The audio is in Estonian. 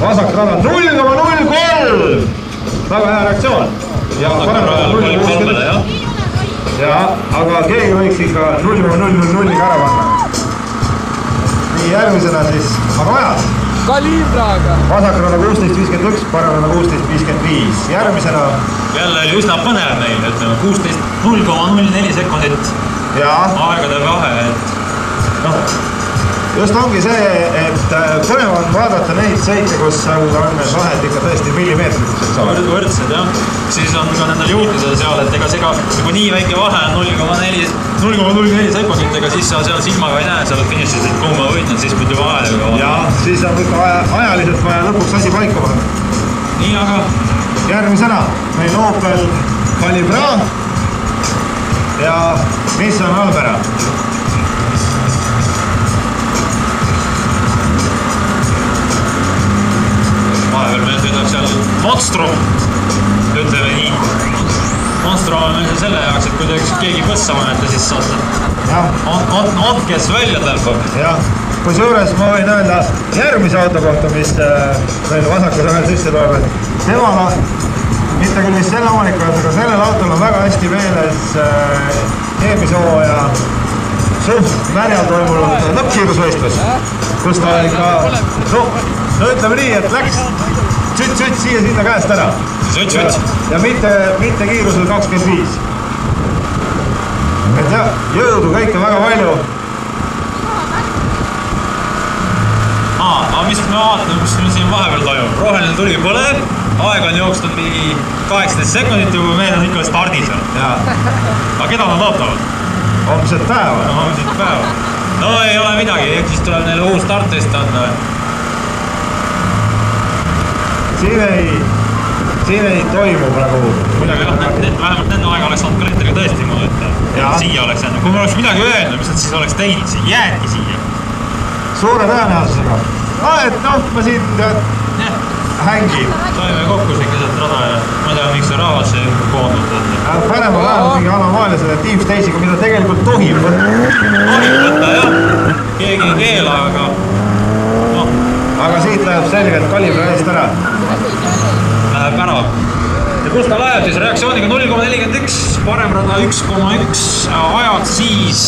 vasak rada 0,03. väga hea reaktsioon. ja parem rada 0,60. ja, aga keegi võiks ikka 0,000-iga ära panna. nii, järgmisena siis Magajad. Kalibraga. vasak rada 16,51, parem rada 16,55. järgmisena. jälle oli üsna põnev meil, ütleme 0,04 sekundit. aegade vahe, et noh. just ongi see, et põnev on vaadata neid sõite, kus seal on need vahed ikka tõesti millimeetriteks. võrdsed jah, siis on ka nendel juhtidel seal, et ega see kui nii väike vahe on 0,04 sekundit, ega siis sa seal silmaga ei näe, sa oled finišis, et kuhu ma võitnud, siis pead juba ajaga. ja siis on ikka ajaliselt vaja lõpuks asi paika panna. nii, aga järgmisena meil Opel Calibra ja Nissan Almera. vahepeal meil sõidab seal Monstrum, ütleme nii. Monstrum on meil selle jaoks, et kui te keegi põssa panete, siis saate on kes välja tõmbab. jah, kusjuures ma võin öelda järgmise auto kohta, mis meil vasakus vahel sisse tuleb, et temala, mitte küll vist selle omanikul, aga sellel autol on väga hästi meeles eelmise hooaja suht märjal toimunud lõppkiirusvõistlus, kus ta ikka, no ütleme nii, et läks sütt siia-sinna käest ära. ja mitte kiirusel 25. et jah, jõudu kõike väga palju. aga mis me vaatame, mis meil siin vahepeal toimub? roheline tuli põleb, aeg on jooksnud mingi 18 sekundit juba, meil on ikka stardis. aga keda nad ootavad? homset päeva. no ei ole midagi, ehk siis tuleb neile uus startist anda. siin ei toimu praegu midagi. vähemalt nende aega oleks olnud kalendriga tõesti mul, et siia oleks jäänud. kui ma oleks midagi öelnud, mis nad siis oleks teinud, jäädki siia. suure tõenäosusega. et noh, ma siin hängin. saime kokku siin keset rada ja ma ei tea, miks see rahvas ei koondub. panema vähemalt mingi anomaalia selle Team Stage'iga, mida tegelikult tohib võtta. tohib võtta jah, keegi ei keela, aga noh. aga siit läheb selgelt Calibra eest ära. Läheb ära. ja kus ta läheb siis reaktsiooniga 0,41, parem rada 1,1, ajad siis